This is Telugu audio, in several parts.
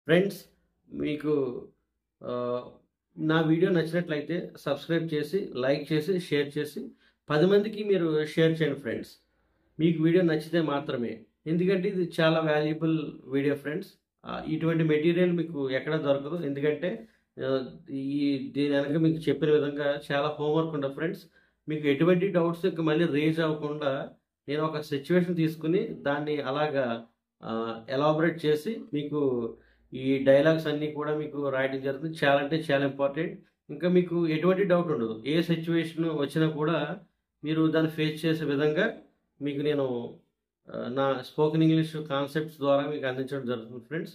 ఫ్రెండ్స్, మీకు నా వీడియో నచ్చినట్లయితే సబ్స్క్రైబ్ చేసి, లైక్ చేసి, షేర్ చేసి 10 మందికి మీరు షేర్ చేయండి ఫ్రెండ్స్. మీకు వీడియో నచ్చితే మాత్రమే. ఎందుకంటే ఇది చాలా వాల్యుబుల్ వీడియో ఫ్రెండ్స్. ఇటువంటి మెటీరియల్ మీకు ఎక్కడ దొరకదు. ఎందుకంటే ఆహ్, ఈ దీని వెనక మీకు చెప్పిన విధంగా చాలా హోంవర్క్ ఉంటది ఫ్రెండ్స్. మీకు ఎటువంటి డౌట్స్ ఇంక మళ్ళీ రేజ్ అవ్వకుండా నేను ఒక సిట్యుయేషన్ తీసుకొని దాన్ని అలాగా ఎలాబరేట్ చేసి మీకు ఈ డైలాగ్స్ అన్నీ కూడా మీకు రాయడం జరుగుతుంది. చాలా అంటే చాలా ఇంపార్టెంట్. ఇంకా మీకు ఎటువంటి డౌట్ ఉండదు. ఏ సిట్యుయేషన్ వచ్చినా కూడా మీరు దాన్ని ఫేస్ చేసే విధంగా మీకు నేను నా స్పోకెన్ ఇంగ్లీష్ కాన్సెప్ట్స్ ద్వారా మీకు అందించడం జరుగుతుంది ఫ్రెండ్స్.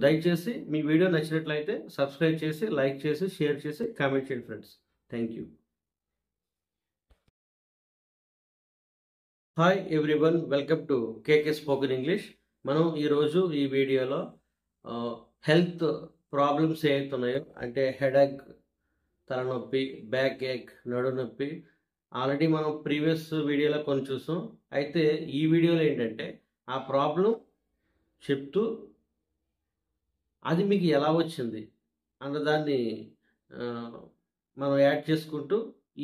దయచేసి మీ వీడియో నచ్చినట్లయితే సబ్స్క్రైబ్ చేసి, లైక్ చేసి, షేర్ చేసి, కామెంట్ చేయండి friends. Thank you. Hi everyone, welcome to KK spoken English. మనం ఈరోజు ఈ వీడియోలో హెల్త్ ప్రాబ్లమ్స్ ఏవైతున్నాయో అంటే హెడేక్, తలనొప్పి, బ్యాక్ ఏక్, నడు నొప్పి ఆల్రెడీ మనం ప్రీవియస్ వీడియోలో కొన్ని చూసాం. అయితే ఈ వీడియోలో ఏంటంటే ఆ ప్రాబ్లం చెప్తూ అది మీకు ఎలా వచ్చింది అన్నదాన్ని మనం యాడ్ చేసుకుంటూ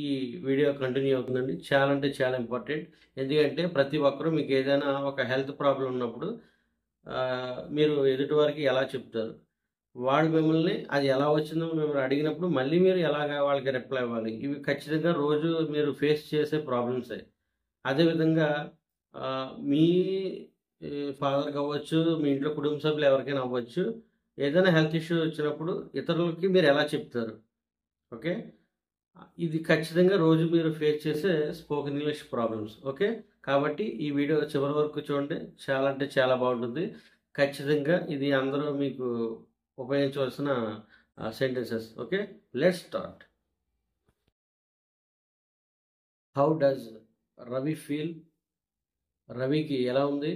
ఈ వీడియో కంటిన్యూ అవుతుందండి. చాలా అంటే చాలా ఇంపార్టెంట్. ఎందుకంటే ప్రతి ఒక్కరూ మీకు ఏదైనా ఒక హెల్త్ ప్రాబ్లం ఉన్నప్పుడు మీరు ఎదుటి వారికి ఎలా చెప్తారు, వాడు మిమ్మల్ని అది ఎలా వచ్చిందో మిమ్మల్ని అడిగినప్పుడు మళ్ళీ మీరు ఎలాగా వాళ్ళకి రిప్లై ఇవ్వాలి. ఇవి ఖచ్చితంగా రోజు మీరు ఫేస్ చేసే ప్రాబ్లమ్సే. అదేవిధంగా మీ ఫాదర్ కావచ్చు, మీ ఇంట్లో కుటుంబ సభ్యులు ఎవరికైనా అవ్వచ్చు, ఏదైనా హెల్త్ ఇష్యూ వచ్చినప్పుడు ఇతరులకి మీరు ఎలా చెప్తారు. ఓకే, ఇది ఖచ్చితంగా రోజు మీరు ఫేస్ చేసే స్పోకెన్ ఇంగ్లీష్ ప్రాబ్లమ్స్. ఓకే, కాబట్టి ఈ వీడియో చివరి వరకు చూడండి. చాలా అంటే చాలా బాగుంటుంది. ఖచ్చితంగా ఇది అందరూ మీకు ఉపయోగించవలసిన sentences. Okay, let's start. How does Ravi feel? రవికి ఎలా ఉంది?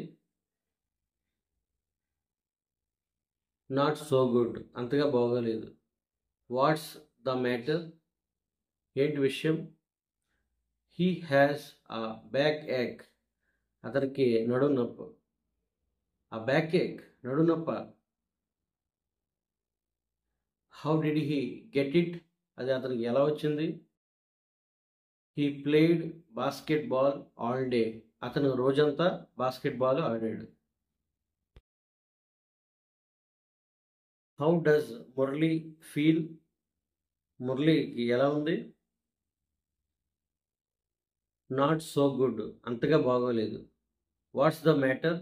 నాట్ సో గుడ్, అంతగా బాగోలేదు. What's the matter? ఏంటి విషయం? He has a back ache, అతనికి నడుము నొప్పి. ఆ బ్యాక్ ఏక్, నడుము నొప్ప. How did he get it? అది అతనికి ఎలా వచ్చింది? He played basketball all day, అతను రోజంతా బాస్కెట్ బాల్ ఆడాడు. How does Murali feel? మురళికి ఎలా ఉంది? నాట్ సో గుడ్, అంతగా బాగోలేదు. What's the matter?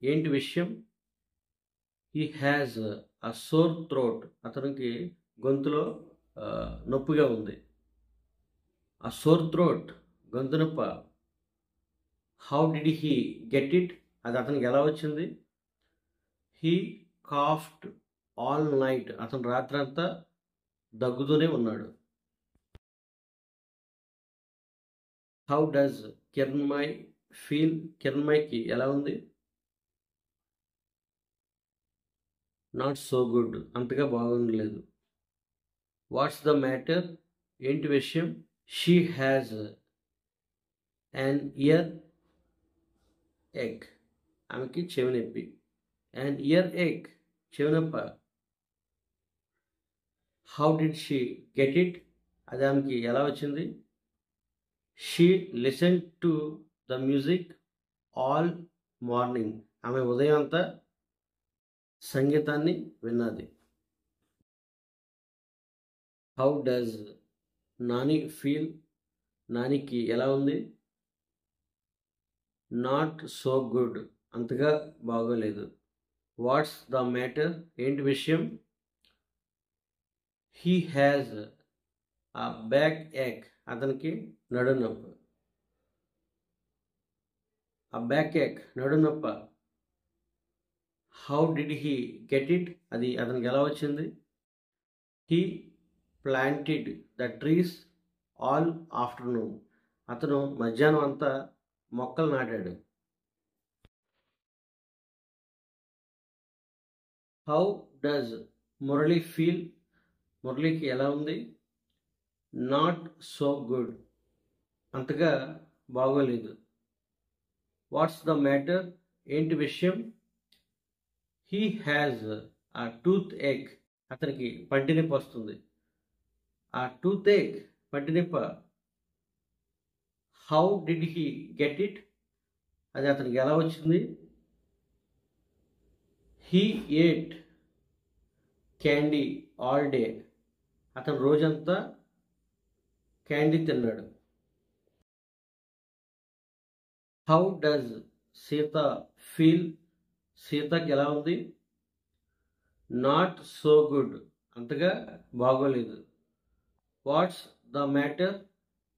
ఏంటి విషయం? He has a sore throat, అతనికి గొంతులో నొప్పిగా ఉంది. ఆ సోర్ థ్రోట్, గొంతు నొప్ప. How did he get it? అది అతనికి ఎలా వచ్చింది? హీ కాఫ్డ్ ఆల్ నైట్, అతను రాత్రంతా దగ్గుతూనే ఉన్నాడు. How does Kiranmai feel? కిరణ్మయ్కి ఎలా ఉంది? నాట్ సో గుడ్, అంతగా బాగుండలేదు. Watts the matter? ఏంటి విషయం? She has an ear ache, ఆమెకి చెవి నొప్పి. యాన్ ఇయర్ ఎగ్, చెవి నొప్ప. How did she get it? అది ఆమెకి ఎలా వచ్చింది? She listen to the music all morning, ఆమె ఉదయం అంతా సంగీతాన్ని విన్నది. How does Nani feel? నానికి ఎలా ఉంది? నాట్ సో గుడ్, అంతగా బాగోలేదు. What's the matter? ఏంటి విషయం? He has a back ache, అతనికి నడుము నొప్పి. ఆ బ్యాక్ ఏక్, నడుము నొప్ప. How did he get it? అది అతనికి ఎలా వచ్చింది? He planted the trees all afternoon, అతను మధ్యాహ్నం అంతా మొక్కలు నాటాడు. How does Murali feel? మురళికి ఎలా ఉంది? నాట్ సో గుడ్, అంతగా బాగోలేదు. What's the matter? ఏంటి విషయం? He has a tooth ache, అతనికి పంటి నొప్పి వస్తుంది. ఆ టూత్ ఏక్, పంటి నొప్పి, how did he get it, అది అతనికి ఎలా వచ్చింది. He ate candy all day, అతను రోజంతా క్యాండీ తిన్నాడు. హౌ డస్ సీత ఫీల్, సీతకి ఎలా ఉంది. నాట్ సో గుడ్, అంతగా బాగోలేదు. వాట్స్ ద మ్యాటర్,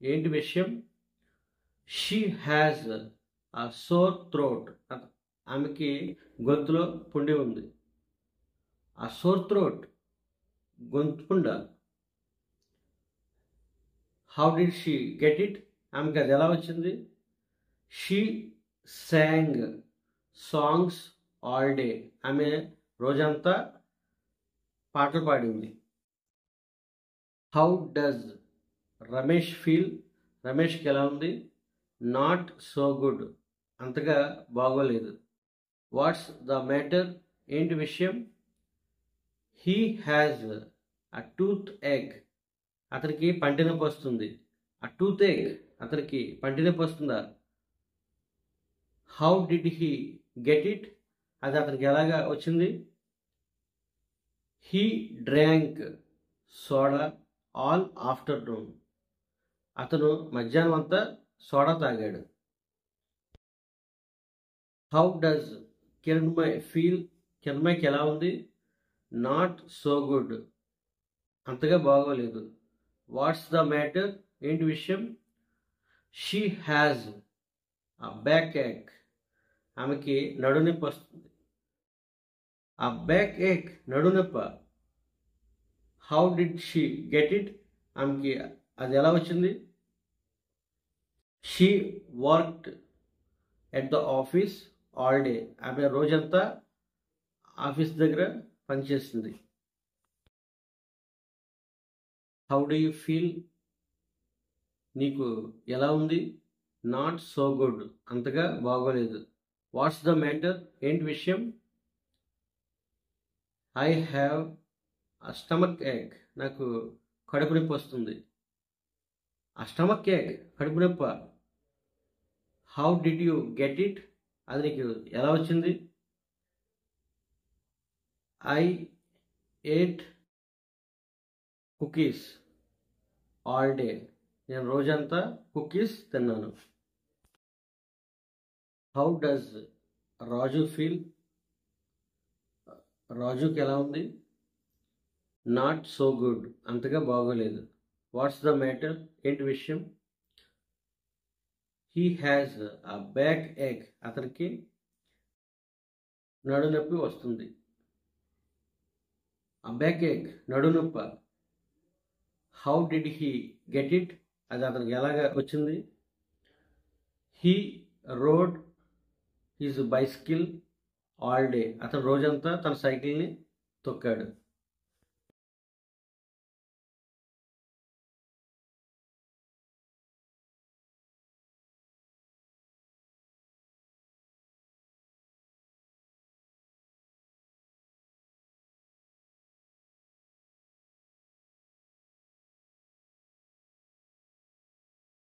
ఏంటి విషయం. She has a sore throat, ఆమెకి గొంతులో పుండి ఉంది. ఆ సోర్ థ్రోట్, గొంతు పుండ. How did she get it, ఆమెకి అది ఎలా వచ్చింది. She sang songs all day, ఆమె రోజంతా పాటలు పాడింది. హౌ డస్ రమేష్ ఫీల్, రమేష్కి ఎలా ఉంది. నాట్ సో గుడ్, అంతగా బాగోలేదు. వాట్స్ ద మ్యాటర్, ఏంటి విషయం. He has a tooth egg, అతనికి పంటి నొప్పి వస్తుంది. ఆ టూత్ ఎగ్, అతనికి పంటి నొప్పి వస్తుందా. How did he get it, అది అతనికి ఎలాగా వచ్చింది. He drank soda all afternoon, అతను మధ్యాహ్నం అంతా సోడా తాగాడు. హౌ డస్ కిరణ్మయ్ ఫీల్, కిరణ్మయ్కి ఎలా ఉంది. నాట్ సో గుడ్, అంతగా బాగోలేదు. వాట్స్ ద మ్యాటర్, ఏంటి విషయం. She has a back ache, ఆమెకి నడునొప్పి వస్తుంది. ఆ బ్యాక్ ఏక్, నడునొప్పి. How did she get it, ఆమెకి అది ఎలా వచ్చింది. She worked at the office all day, ఆమె రోజంతా ఆఫీస్ దగ్గర పనిచేస్తుంది. హౌ డు యూ ఫీల్, నీకు ఎలా ఉంది. నాట్ సో గుడ్, అంతగా బాగోలేదు. వాట్స్ ద మ్యాటర్, ఏంటి విషయం. ఐ హ్యావ్ అ స్టమక్ ఏక్, నాకు కడుపు నొప్పి వస్తుంది. ఆ స్టమక్ ఏక్, కడుపు నొప్పి. How did you get it, అది నీకు ఎలా వచ్చింది. I ate cookies all day, నేను రోజంతా కుకీస్ తిన్నాను. హౌ డస్ రాజు ఫీల్, రాజుకి ఎలా ఉంది. నాట్ సో గుడ్, అంతగా బాగోలేదు. వాట్స్ ద మ్యాటర్, ఏంటి విషయం. He has a back ache, అతనికి నడునొప్పి వస్తుంది. ఆ బ్యాక్ ఏక్, నడునొప్పి. How did he get it, అది అతనికి ఎలాగా వచ్చింది. He rode his bicycle all day, అతను రోజంతా తన సైకిల్ని తొక్కాడు.